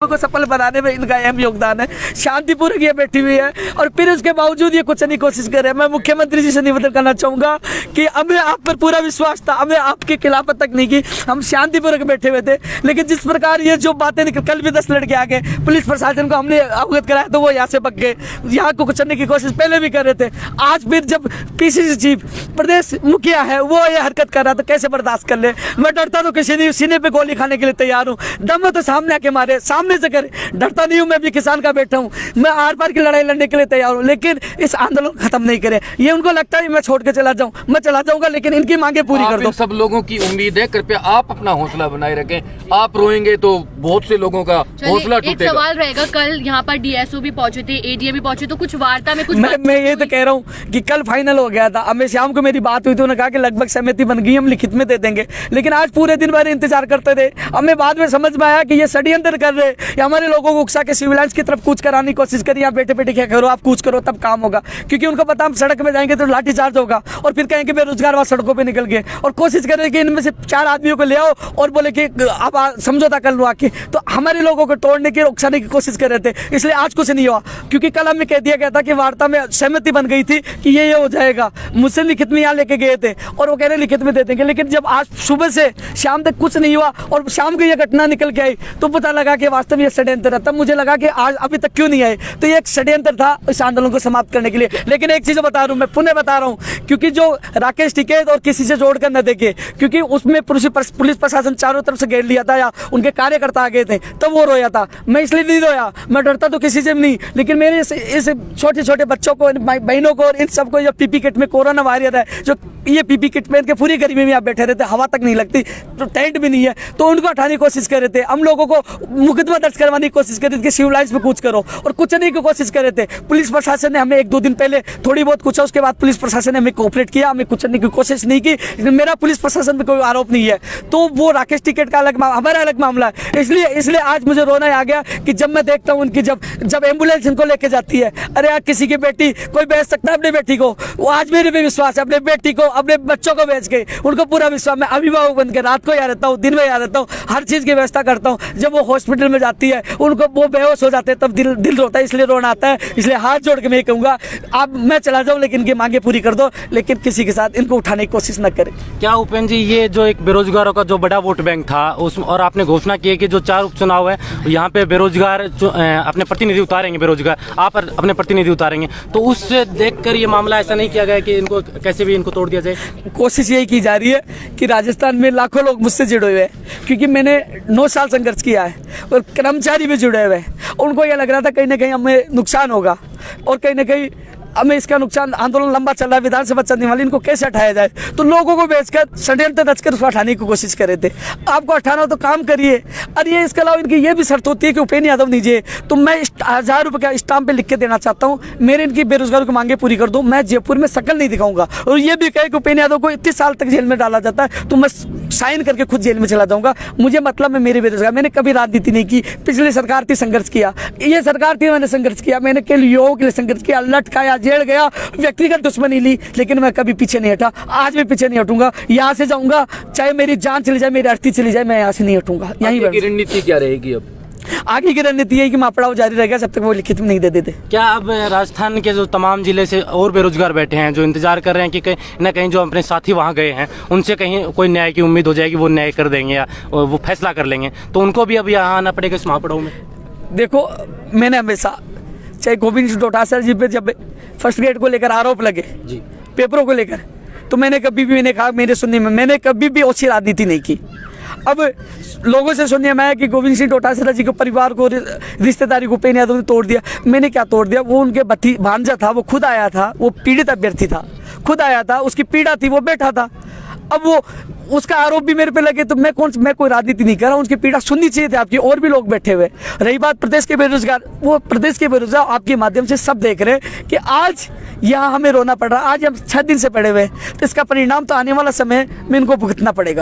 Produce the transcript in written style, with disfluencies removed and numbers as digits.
को सफल बनाने में इनका अहम योगदान है। शांतिपूर्वक ये बैठी हुई है और फिर उसके बावजूद ये कुछ नहीं कोशिश कर रहे हैं। मैं मुख्यमंत्री जी से निवेदन करना चाहूँगा कि हमें आप पर पूरा विश्वास था, हमें आपके खिलाफत तक नहीं की, हम शांतिपूर्वक बैठे हुए थे। लेकिन जिस प्रकार ये जो बातें निकल, कल भी 10 लड़के आ गए, पुलिस प्रशासन को हमने अवगत कराया तो वो यहाँ से भाग गए, यहाँ को कुचलने की कोशिश पहले भी कर रहे थे। आज फिर जब पीसीसी चीफ प्रदेश मुखिया है वो ये हरकत कर रहा तो कैसे बर्दाश्त कर ले। मैं डरता तो किसी नहीं, सीने पे गोली खाने के लिए तैयार हूँ, दम तो सामने आके मारे, सामने से करे, डरता नहीं हूँ। मैं भी किसान का बेटा हूँ, मैं आर पार की लड़ाई लड़ने के लिए तैयार हूँ, लेकिन इस आंदोलन को खत्म नहीं करे। ये उनको लगता है मैं छोड़ के चला जाऊँ, मैं चला जाऊंगा, लेकिन इनकी मांगे पूरी कर दो। सब लोगों की उम्मीद है, कृपया आप अपना हौसला बनाए रखें। आप रोएंगे तो बहुत से लोगों का हौसला टूटेगा। एक सवाल रहेगा, कल यहाँ पर डीएसओ भी पहुंचे थे, एडीएम भी पहुंचे, तो कुछ वार्ता में कुछ मैं ये तो कह रहा हूँ कि कल फाइनल हो गया था। अमित शाम को मेरी बात हुई थी, उन्होंने कहा कि लगभग सहमति बन गई, हम लिखित में दे देंगे। लेकिन आज पूरे दिन भर इंतजार करते थे। हमें बाद में समझ में आया कि ये षड्यंत्र कर रहे हैं, हमारे लोगों को उकसा के सिविल लाइंस की तरफ कूच कराने की कोशिश करी। यहाँ बैठे बैठे क्या करो, आप कूच करो तब काम होगा, क्योंकि उनको पता हम सड़क में जाएंगे तो लाठीचार्ज होगा और फिर कहेंगे बेरोजगार वहाँ सड़कों पर निकल गए, और कोशिश करें कि इनमें से 4 आदमियों को ले आओ और बोले कि अब समझौता कर लो आके। तो हमारे लोगों को तोड़ने की, उकसाने की कोशिश कर रहे थे, इसलिए आज कुछ नहीं हुआ। क्योंकि कल हमें कह दिया गया था कि वार्ता में सहमति बन गई थी कि ये हो जाएगा। मुझसे लिखित में यहाँ लेके गए थे और वो कह रहे लिखित में दे देंगे, लेकिन जब आज सुबह से शाम तक कुछ नहीं हुआ और शाम को ये घटना निकल के आई तो पता लगा कि वास्तव में ये षड्यंत्र था। तब मुझे लगा कि आज अभी तक क्यों नहीं आए, तो ये एक षड्यंत्र था इस आंदोलन को समाप्त करने के लिए। लेकिन एक चीज बता रहा हूँ, मैं पुनः बता रहा हूँ, क्योंकि जो राकेश टिकैत और किसी से जोड़कर न देखे, क्योंकि उसमें पुलिस प्रशासन चारों तरफ से घेर लिया था या उनके कार्यकर्ता आ गए थे, तब वो रोया था। मैं इसलिए नहीं रोया, मैं डरता तो किसी से भी नहीं, लेकिन मेरे इस छोटे छोटे बच्चों को, बहनों को और इन सबको जो पीपी किट में कोरोना वायरस है, जो ये पीपी किट पहन के पूरी गर्मी में यहाँ बैठे रहते, हवा तक नहीं लगती, तो टेंट भी नहीं है, तो उनको हटाने की कोशिश कर रहे थे। हम लोगों को मुकदमा दर्ज करवाने की कोशिश कर रहे थे, सिविल लाइंस में कूच करो, और कुचने की कोशिश कर रहे थे। पुलिस प्रशासन ने हमें 1-2 दिन पहले थोड़ी बहुत कुचा, उसके बाद पुलिस प्रशासन ने हमें कोऑपरेट किया, हमें कुचलने की कोशिश नहीं की। मेरा पुलिस प्रशासन में कोई आरोप नहीं है, तो वो राकेश टिकैत का अलग, हमारा अलग मामला है। इसलिए आज मुझे रोना आ गया कि जब मैं देखता हूँ उनकी, जब एम्बुलेंस इनको लेके जाती है, अरे यार किसी की बेटी कोई बेच सकता है अपनी बेटी को, वो आज मेरे पे विश्वास है, अपने बेटी को, अपने बच्चों को बेच के, उनको पूरा विश्वास। मैं अभिभावक बन के रात को यहाँ रहता हूँ, दिन में यहाँ रहता हूँ, हर चीज़ की व्यवस्था करता हूँ। जब वो हॉस्पिटल में जाती है, उनको वो बेहोश हो जाते हैं, तब दिल रोता है, इसलिए रोना आता है। इसलिए हाथ जोड़ के मैं कहूँगा, आप मैं चला जाऊँ लेकिन इनकी मांगे पूरी कर दो, लेकिन किसी के साथ इनको उठाने की कोशिश न करें। क्या उपेंद्र जी, ये जो एक बेरोजगारों का जो बड़ा वोट बैंक था उस, और आपने घोषणा की है कि जो 4 उपचुनाव है यहाँ पे बेरोजगार अपने प्रतिनिधि उतारेंगे, बेरोजगार आप अपने प्रतिनिधि उतारेंगे, तो उससे देखकर ये मामला ऐसा नहीं किया गया कि इनको कैसे भी इनको तोड़ दिया जाए? कोशिश यही की जा रही है कि राजस्थान में लाखों लोग मुझसे जुड़े हुए हैं, क्योंकि मैंने 9 साल संघर्ष किया है और कर्मचारी भी जुड़े हुए हैं। उनको यह लग रहा था कहीं ना कहीं हमें नुकसान होगा, और कहीं ना कहीं हमें इसका नुकसान, आंदोलन लंबा चल रहा है, विधानसभा चलने वाली, इनको कैसे हटाया जाए। तो लोगों को बेचकर, षड्यंत्र रचकर उसको हटाने की कोशिश कर रहे थे। आपको हटाना हो तो काम करिए। और ये इसके अलावा इनकी ये भी शर्त होती है कि उपेंद्र यादव नीजिए, तो मैं 1000 रुपये का स्टाम्प पे लिख के देना चाहता हूँ, मेरे इनकी बेरोजगारों की मांगे पूरी कर दो। मैं जयपुर में शकल नहीं दिखाऊंगा, और ये भी कहे कि उपेंद्र यादव को 31 साल तक जेल में डाला जाता है, तो मैं साइन करके खुद जेल में चला जाऊंगा। मुझे मतलब है मेरे बेरोजगार, मैंने कभी राजनीति नहीं की, पिछली सरकार थी संघर्ष किया, ये सरकार थी मैंने संघर्ष किया, मैंने केवल युवाओं के लिए संघर्ष किया, लटकाया, जेल गया, व्यक्तिगत दुश्मनी ली, लेकिन मैं कभी पीछे नहीं हटा, आज भी पीछे नहीं हटूंगा। यहाँ से जाऊंगा, चाहे मेरी जान चली जाए, मेरी अर्थी चली जाए, मैं यहाँ से नहीं हटूंगा। यही रणनीति क्या रहेगी अब? आगे की रणनीति है कि पड़ाव जारी रहेगा जब तक वो लिखित में नहीं दे देते। क्या अब राजस्थान के जो तमाम जिले से और बेरोजगार बैठे हैं, जो इंतजार कर रहे हैं कि कहीं ना कहीं जो अपने साथी वहाँ गए हैं, उनसे कहीं कोई न्याय की उम्मीद हो जाएगी, वो न्याय कर देंगे या वो फैसला कर लेंगे, तो उनको भी अब यहाँ आना पड़ेगा इस महापड़ाव में? देखो, मैंने हमेशा, चाहे गोविंद सिंह डोटासरा जी पे जब फर्स्ट ग्रेड को लेकर आरोप लगे जी, पेपरों को लेकर, तो मैंने कभी भी, मैंने कहा मेरे सुनने में, मैंने कभी भी अच्छी राजनीति नहीं की। अब लोगों से सुनने में आया कि गोविंद सिंह डोटासरा जी के परिवार को, रिश्तेदारी को उपेंद्र यादव ने तोड़ दिया। मैंने क्या तोड़ दिया? वो उनके भांजा था, वो खुद आया था, वो पीड़ित अभ्यर्थी था, खुद आया था, उसकी पीड़ा थी, वो बैठा था। अब वो उसका आरोप भी मेरे पे लगे, तो मैं कोई राजनीति नहीं कर रहा हूँ। उसकी पीड़ा सुननी चाहिए थी आपकी, और भी लोग बैठे हुए। रही बात प्रदेश के बेरोजगार, वो प्रदेश के बेरोजगार आपके माध्यम से सब देख रहे हैं कि आज यहाँ हमें रोना पड़ रहा है, आज हम 6 दिन से पड़े हुए, तो इसका परिणाम तो आने वाला समय में इनको भुगतना पड़ेगा।